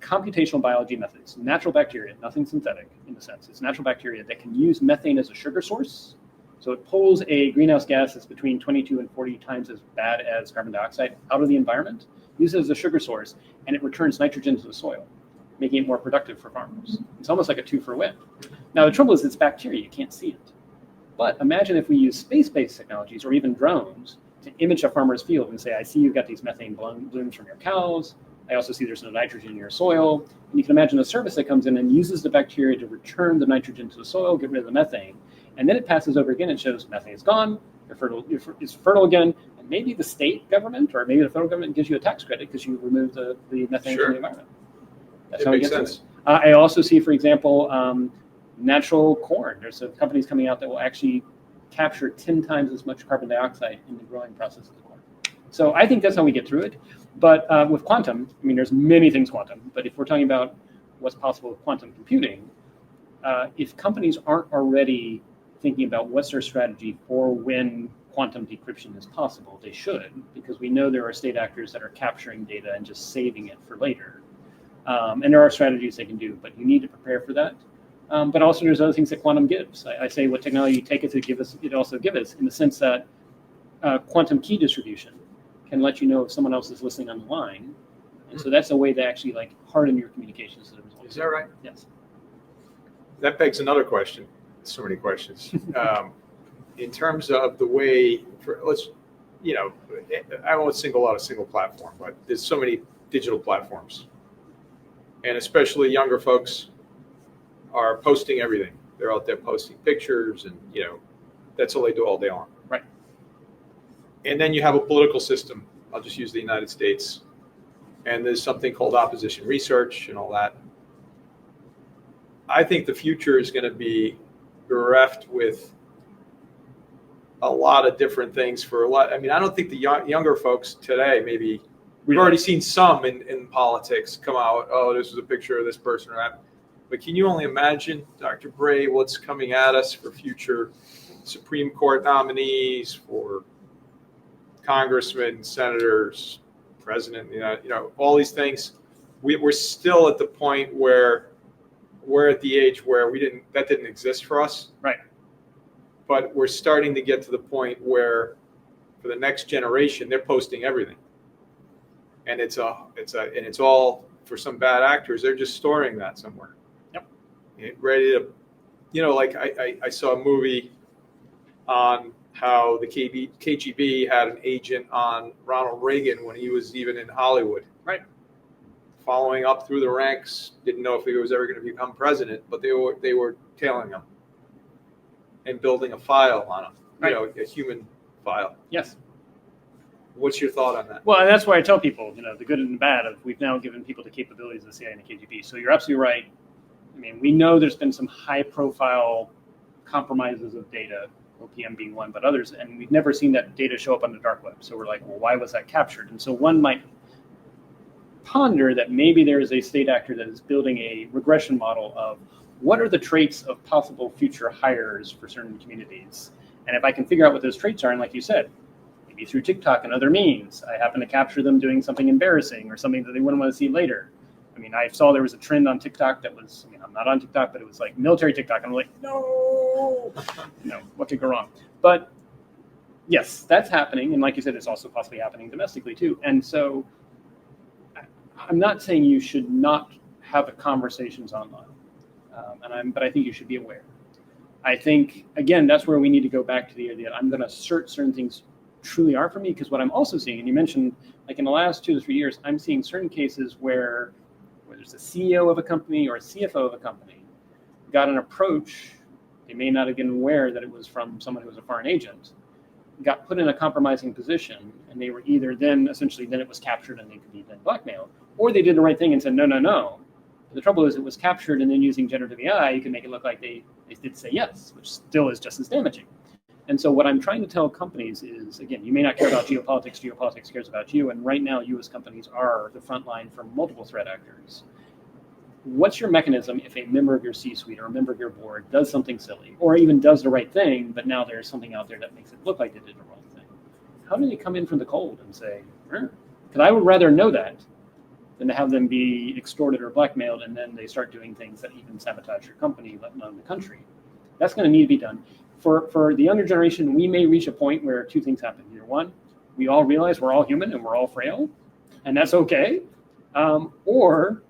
Speaker 2: computational biology methods, natural bacteria, nothing synthetic in the sense. It's natural bacteria that can use methane as a sugar source. So it pulls a greenhouse gas that's between 22 and 40 times as bad as carbon dioxide out of the environment, uses it as a sugar source, and it returns nitrogen to the soil, making it more productive for farmers. It's almost like a 2 for 1. Now, the trouble is it's bacteria. You can't see it. But imagine if we use space-based technologies or even drones to image a farmer's field and say, I see you've got these methane blooms from your cows. I also see there's no nitrogen in your soil. And you can imagine a service that comes in and uses the bacteria to return the nitrogen to the soil, get rid of the methane. And then it passes over again and shows methane is gone, it's fertile again. And maybe the state government or maybe the federal government gives you a tax credit because you remove the methane from the environment. That's how we get to it. I also see, for example, natural corn. There's companies coming out that will actually capture 10 times as much carbon dioxide in the growing process of the corn. So I think that's how we get through it. But with quantum, there's many things quantum. But if we're talking about what's possible with quantum computing, if companies aren't already thinking about what's their strategy for when quantum decryption is possible, they should, because we know there are state actors that are capturing data and just saving it for later. And there are strategies they can do, but you need to prepare for that. But also there's other things that quantum gives. I say what technology you take it to give us, it also gives us, in the sense that quantum key distribution can let you know if someone else is listening on the line. And so that's a way to actually harden your communications as a result.
Speaker 1: Is that right?
Speaker 2: Yes.
Speaker 1: That begs another question. So many questions. In terms of the way, I won't single out a single platform, but there's so many digital platforms. And especially younger folks are posting everything. They're out there posting pictures and, that's all they do all day long.
Speaker 2: Right.
Speaker 1: And then you have a political system. I'll just use the United States. And there's something called opposition research and all that. I think the future is going to be bereft with a lot of different things for a lot. I don't think the younger folks today, maybe we've already seen some in politics come out. Oh, this is a picture of this person or that. But can you only imagine, Dr. Bray, what's coming at us for future Supreme Court nominees, for congressmen, senators, president, all these things? We're still at the point where we're at the age where that didn't exist for us.
Speaker 2: Right.
Speaker 1: But we're starting to get to the point where for the next generation, they're posting everything. And it's all for some bad actors. They're just storing that somewhere.
Speaker 2: Yep.
Speaker 1: Ready to, I saw a movie on how the KGB had an agent on Ronald Reagan when he was even in Hollywood.
Speaker 2: Right.
Speaker 1: Following up through the ranks, didn't know if he was ever going to become president, but they were tailing him and building a file on him,
Speaker 2: right.
Speaker 1: A human file.
Speaker 2: Yes.
Speaker 1: What's your thought on that?
Speaker 2: Well, and that's why I tell people, the good and the bad of we've now given people the capabilities of the CIA and the KGB. So you're absolutely right. We know there's been some high-profile compromises of data, OPM being one, but others, and we've never seen that data show up on the dark web. So we're like, well, why was that captured? And so one might ponder that maybe there is a state actor that is building a regression model of what are the traits of possible future hires for certain communities. And if I can figure out what those traits are, and like you said, maybe through TikTok and other means, I happen to capture them doing something embarrassing or something that they wouldn't want to see later. I saw there was a trend on TikTok that was, I'm not on TikTok, but it was like military TikTok. I'm like, no, what could go wrong? But yes, that's happening. And like you said, it's also possibly happening domestically too. And so I'm not saying you should not have the conversations online, but I think you should be aware. I think, again, that's where we need to go back to the idea that I'm going to assert certain things truly are for me, because what I'm also seeing, and you mentioned, like in the last 2 to 3 years, I'm seeing certain cases where there's a CEO of a company or a CFO of a company got an approach, they may not have been aware that it was from someone who was a foreign agent, got put in a compromising position, and they were either then, essentially, then it was captured and they could be then blackmailed, or they did the right thing and said, no, no, no. But the trouble is it was captured, and then using generative AI, you can make it look like they did say yes, which still is just as damaging. And so what I'm trying to tell companies is, again, you may not care about geopolitics. Geopolitics cares about you. And right now, U.S. companies are the front line for multiple threat actors. What's your mechanism if a member of your C-suite or a member of your board does something silly, or even does the right thing, but now there's something out there that makes it look like they did the wrong thing? How do they come in from the cold and say, because I would rather know that than to have them be extorted or blackmailed, and then they start doing things that even sabotage your company, let alone the country. That's going to need to be done. For the younger generation, we may reach a point where two things happen. Either one, we all realize we're all human and we're all frail, and that's okay. Or,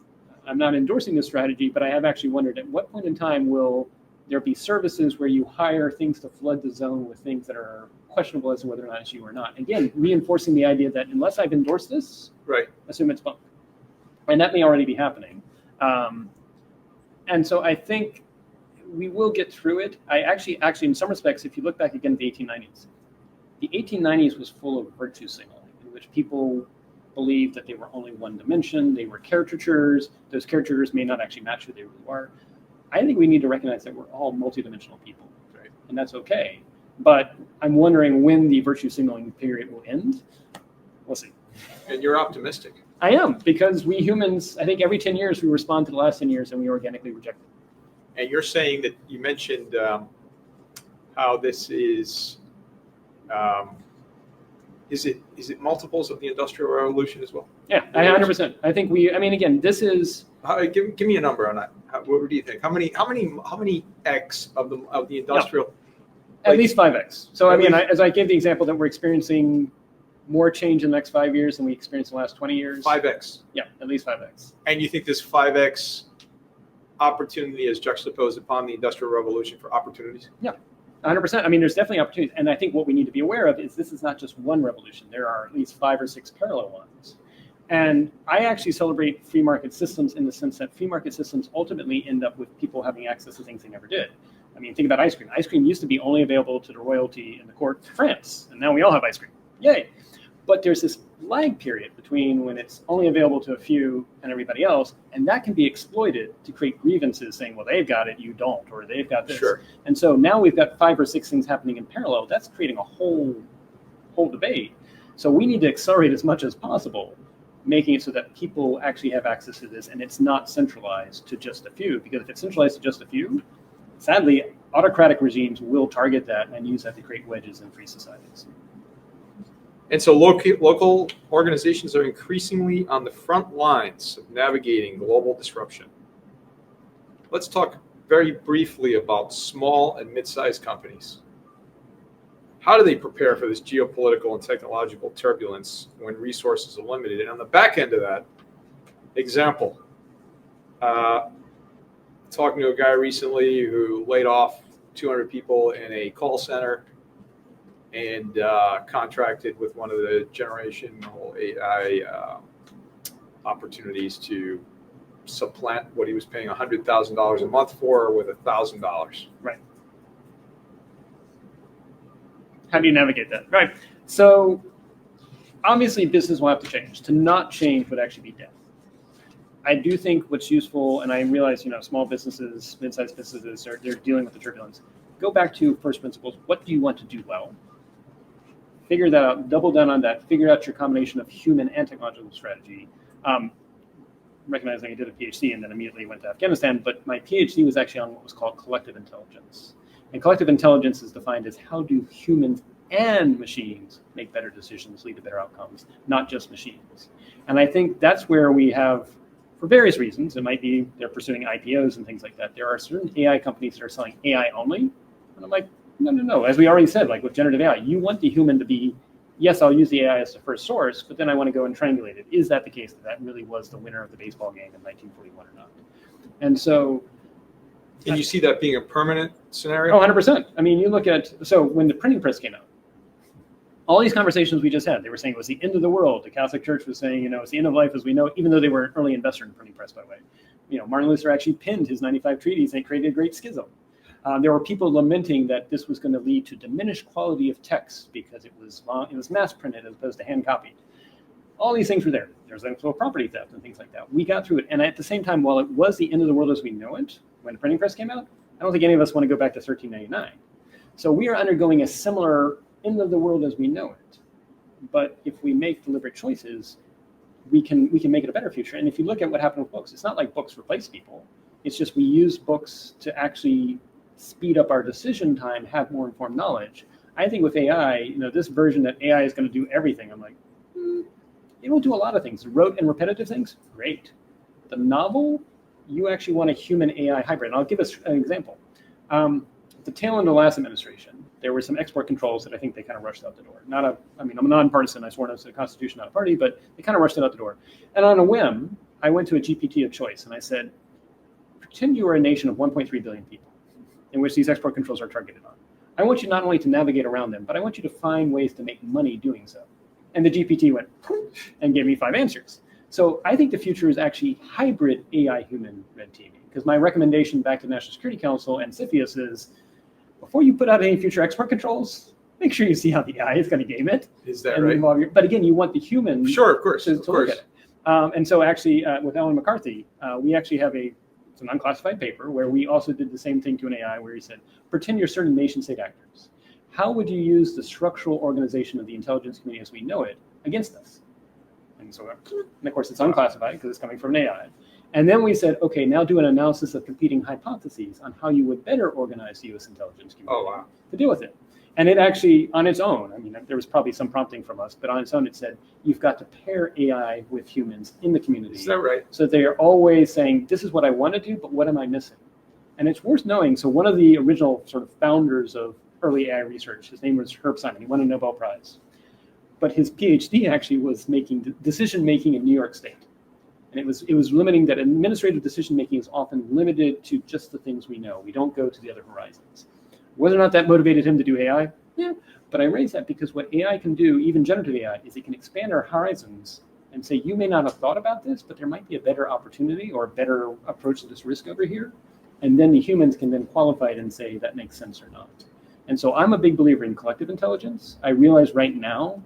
Speaker 2: I'm not endorsing this strategy, but I have actually wondered at what point in time will there be services where you hire things to flood the zone with things that are questionable as to whether or not it's you or not. Again, reinforcing the idea that unless I've endorsed this,
Speaker 1: right,
Speaker 2: assume it's bunk. And that may already be happening. And so I think we will get through it. I actually, in some respects, if you look back again at the 1890s was full of virtue signaling, in which people believed that they were only one dimension, they were caricatures. Those caricatures may not actually match who they really are. I think we need to recognize that we're all multidimensional people, right? And that's okay. But I'm wondering when the virtue signaling period will end. We'll see.
Speaker 1: And you're optimistic.
Speaker 2: I am, because we humans, I think every 10 years we respond to the last 10 years and we organically reject it.
Speaker 1: And you're saying that you mentioned how this is it multiples of the Industrial Revolution as well?
Speaker 2: Yeah, 100%. I think again, this is.
Speaker 1: Give me a number on that. What do you think? How many X of the industrial?
Speaker 2: At least 5X. So as I gave the example that we're experiencing more change in the next 5 years than we experienced in the last 20 years.
Speaker 1: 5X.
Speaker 2: Yeah, at least 5X.
Speaker 1: And you think this 5X opportunity is juxtaposed upon the Industrial Revolution for opportunities?
Speaker 2: Yeah, 100%. There's definitely opportunities. And I think what we need to be aware of is this is not just one revolution. There are at least 5 or 6 parallel ones. And I actually celebrate free market systems in the sense that free market systems ultimately end up with people having access to things they never did. Think about ice cream. Ice cream used to be only available to the royalty in the court of France, and now we all have ice cream. Yay. But there's this lag period between when it's only available to a few and everybody else, and that can be exploited to create grievances saying, well, they've got it, you don't, or they've got this.
Speaker 1: Sure.
Speaker 2: And so now we've got 5 or 6 things happening in parallel. That's creating a whole debate. So we need to accelerate as much as possible, making it so that people actually have access to this, and it's not centralized to just a few. Because if it's centralized to just a few, sadly, autocratic regimes will target that and use that to create wedges in free societies.
Speaker 1: And so local organizations are increasingly on the front lines of navigating global disruption. Let's talk very briefly about small and mid-sized companies. How do they prepare for this geopolitical and technological turbulence when resources are limited? And on the back end of that, example, talking to a guy recently who laid off 200 people in a call center and contracted with one of the generational AI opportunities to supplant what he was paying $100,000 a month for with $1,000.
Speaker 2: Right. How do you navigate that? Right. So obviously business will have to change. To not change would actually be death. I do think what's useful, and I realize, small businesses, mid-sized businesses, they're dealing with the turbulence. Go back to first principles. What do you want to do well? Figure that out, double down on that, figure out your combination of human and technological strategy. Recognizing I did a PhD and then immediately went to Afghanistan, but my PhD was actually on what was called collective intelligence. And collective intelligence is defined as how do humans and machines make better decisions, lead to better outcomes, not just machines. And I think that's where we have, for various reasons, it might be they're pursuing IPOs and things like that. There are certain AI companies that are selling AI only. And I'm like, no. As we already said, like with generative AI, you want the human to be, yes, I'll use the AI as the first source, but then I want to go and triangulate it. Is that the case that really was the winner of the baseball game in 1941 or not? And so...
Speaker 1: And you see that being a permanent scenario?
Speaker 2: Oh, 100%. You look at, so when the printing press came out, all these conversations we just had, they were saying it was the end of the world. The Catholic Church was saying, it's the end of life as we know it, even though they were an early investor in printing press, by the way. Martin Luther actually penned his 95 Treaties and created a great schism. There were people lamenting that this was going to lead to diminished quality of text because it was mass printed as opposed to hand copied. All these things were there. There's intellectual property theft and things like that. We got through it. And at the same time, while it was the end of the world as we know it, when the printing press came out, I don't think any of us want to go back to 1399. So we are undergoing a similar end of the world as we know it. But if we make deliberate choices, we can make it a better future. And if you look at what happened with books, it's not like books replace people. It's just we use books to actually speed up our decision time, have more informed knowledge. I think with AI, this version that AI is going to do everything, I'm like, it will do a lot of things. Rote and repetitive things, great. The novel, you actually want a human AI hybrid. And I'll give us an example. At the tail end of the last administration, there were some export controls that I think they kind of rushed out the door. I'm nonpartisan. I swore to the Constitution, not a party, but they kind of rushed it out the door. And on a whim, I went to a GPT of choice and I said, pretend you are a nation of 1.3 billion people in which these export controls are targeted on. I want you not only to navigate around them, but I want you to find ways to make money doing so. And the GPT went and gave me 5 answers. So I think the future is actually hybrid AI-human red teaming. Because my recommendation back to the National Security Council and CFIUS is, before you put out any future export controls, make sure you see how the AI is going to game it.
Speaker 1: Is that right?
Speaker 2: But again, you want the human
Speaker 1: sure, of course,
Speaker 2: to look at it. And so actually, with Ellen McCarthy, we actually have it's an unclassified paper where we also did the same thing to an AI where he said, pretend you're certain nation-state actors. How would you use the structural organization of the intelligence community as we know it against us? And so, and of course, it's unclassified because it's coming from an AI. And then we said, okay, now do an analysis of competing hypotheses on how you would better organize the U.S. intelligence community to deal with it. And it actually, on its own, there was probably some prompting from us, but on its own, it said, you've got to pair AI with humans in the community.
Speaker 1: Is that right?
Speaker 2: So they are always saying, this is what I want to do, but what am I missing? And it's worth knowing. So one of the original sort of founders of early AI research, his name was Herb Simon. He won a Nobel Prize. But his PhD actually was making decision-making in New York State. And it was limiting that administrative decision-making is often limited to just the things we know. We don't go to the other horizons. Whether or not that motivated him to do AI, yeah. But I raise that because what AI can do, even generative AI, is it can expand our horizons and say, you may not have thought about this, but there might be a better opportunity or a better approach to this risk over here. And then the humans can then qualify it and say that makes sense or not. And so I'm a big believer in collective intelligence. I realize right now,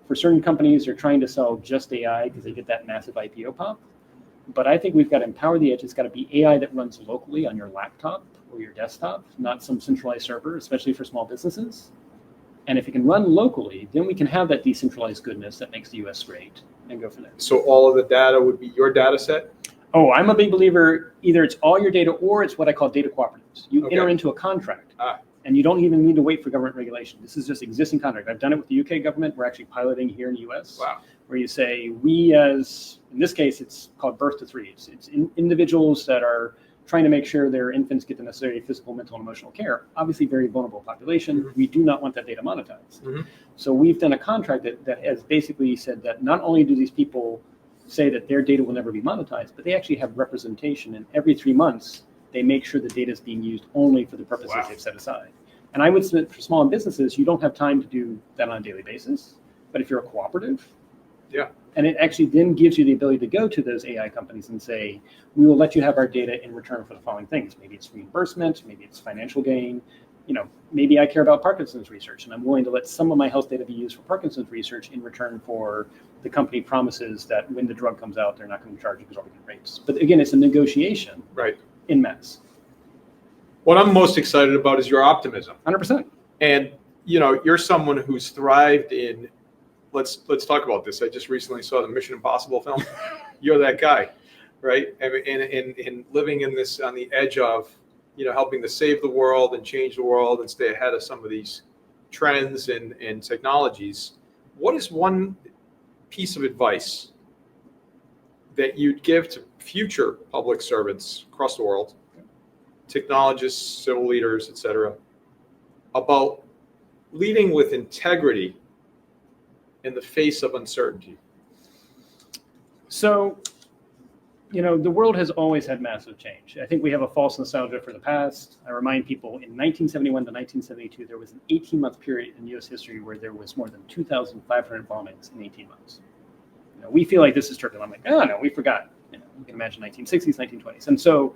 Speaker 2: for certain companies, they're trying to sell just AI because they get that massive IPO pop. But I think we've got to empower the edge. It's got to be AI that runs locally on your laptop or your desktop, not some centralized server, especially for small businesses. And if it can run locally, then we can have that decentralized goodness that makes the US great and go from there.
Speaker 1: So all of the data would be your data set?
Speaker 2: Oh, I'm a big believer, either it's all your data or it's what I call data cooperatives. You enter into a contract and you don't even need to wait for government regulation. This is just existing contract. I've done it with the UK government. We're actually piloting here in the US.
Speaker 1: Wow.
Speaker 2: Where you say, we as, in this case, it's called birth to three. It's individuals that are trying to make sure their infants get the necessary physical, mental, and emotional care. Obviously, very vulnerable population. Mm-hmm. We do not want that data monetized. Mm-hmm. So we've done a contract that has basically said that not only do these people say that their data will never be monetized, but they actually have representation. And every 3 months, they make sure the data is being used only for the purposes they've set aside. And I would submit for small businesses, you don't have time to do that on a daily basis. But if you're a cooperative, and it actually then gives you the ability to go to those AI companies and say, we will let you have our data in return for the following things. Maybe it's reimbursement, maybe it's financial gain. Maybe I care about Parkinson's research and I'm willing to let some of my health data be used for Parkinson's research in return for the company promises that when the drug comes out, they're not going to charge exorbitant rates. But again, it's a negotiation in mass.
Speaker 1: What I'm most excited about is your optimism.
Speaker 2: 100%.
Speaker 1: And, you're someone who's thrived in, let's talk about this. I just recently saw the Mission Impossible film. You're that guy, right? And living in this on the edge of, helping to save the world and change the world and stay ahead of some of these trends and technologies. What is one piece of advice that you'd give to future public servants across the world, technologists, civil leaders, et cetera, about leading with integrity in the face of uncertainty?
Speaker 2: So, the world has always had massive change. I think we have a false nostalgia for the past. I remind people in 1971 to 1972, there was an 18-month period in U.S. history where there was more than 2,500 bombings in 18 months. We feel like this is turbulent. I'm like, oh, no, we forgot. You can imagine 1960s, 1920s. And so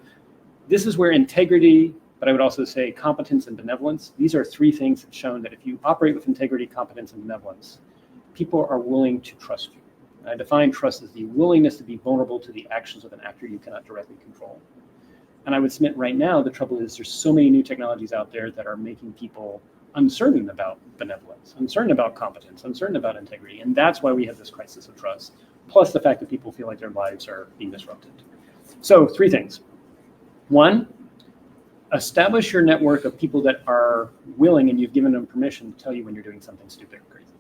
Speaker 2: this is where integrity, but I would also say competence and benevolence, these are 3 things that have shown that if you operate with integrity, competence, and benevolence, people are willing to trust you. I define trust as the willingness to be vulnerable to the actions of an actor you cannot directly control. And I would submit right now, the trouble is there's so many new technologies out there that are making people uncertain about benevolence, uncertain about competence, uncertain about integrity. And that's why we have this crisis of trust, plus the fact that people feel like their lives are being disrupted. So 3 things. 1, establish your network of people that are willing and you've given them permission to tell you when you're doing something stupid or crazy.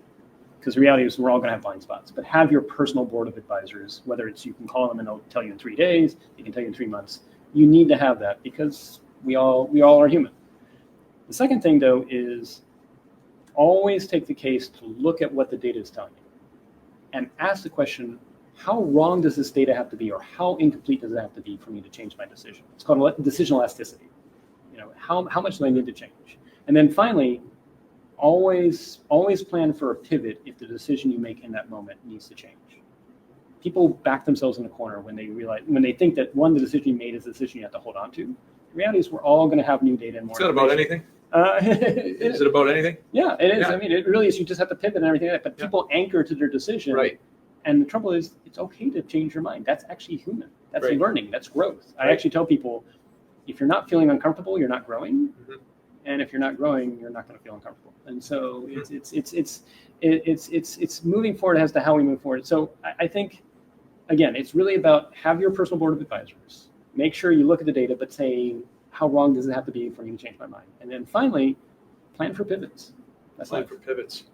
Speaker 2: Because the reality is we're all going to have blind spots, but have your personal board of advisors, whether it's you can call them and they'll tell you in 3 days, they can tell you in 3 months. You need to have that because we all are human. The second thing, though, is always take the case to look at what the data is telling you and ask the question, how wrong does this data have to be, or how incomplete does it have to be for me to change my decision? It's called decision elasticity. How much do I need to change? And then finally, always plan for a pivot if the decision you make in that moment needs to change. People back themselves in the corner when they think that the decision you made is the decision you have to hold on to. The reality is we're all going to have new data and more.
Speaker 1: Is that about anything? Is it about anything?
Speaker 2: Yeah, it is.
Speaker 1: Yeah.
Speaker 2: I mean, it really is. You just have to pivot and everything like that. But people anchor to their decision.
Speaker 1: Right.
Speaker 2: And the trouble is, it's okay to change your mind. That's actually human. That's
Speaker 1: Right.
Speaker 2: learning. That's growth.
Speaker 1: Right.
Speaker 2: I actually tell people, if you're not feeling uncomfortable, you're not growing.
Speaker 1: Mm-hmm.
Speaker 2: And if you're not growing, you're not going to feel uncomfortable. And so it's moving forward as to how we move forward. So I think, again, it's really about have your personal board of advisors. Make sure you look at the data, but say, how wrong does it have to be for me to change my mind? And then finally, plan for pivots. That's
Speaker 1: Plan
Speaker 2: life.
Speaker 1: for pivots.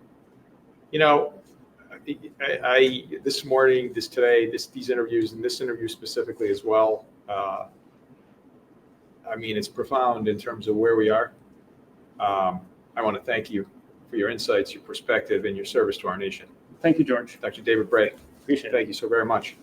Speaker 1: I this morning, today, these interviews, and this interview specifically as well, it's profound in terms of where we are. I want to thank you for your insights, your perspective, and your service to our nation.
Speaker 2: Thank you, George.
Speaker 1: Dr. David Bray,
Speaker 2: Appreciate it.
Speaker 1: thank you so very much.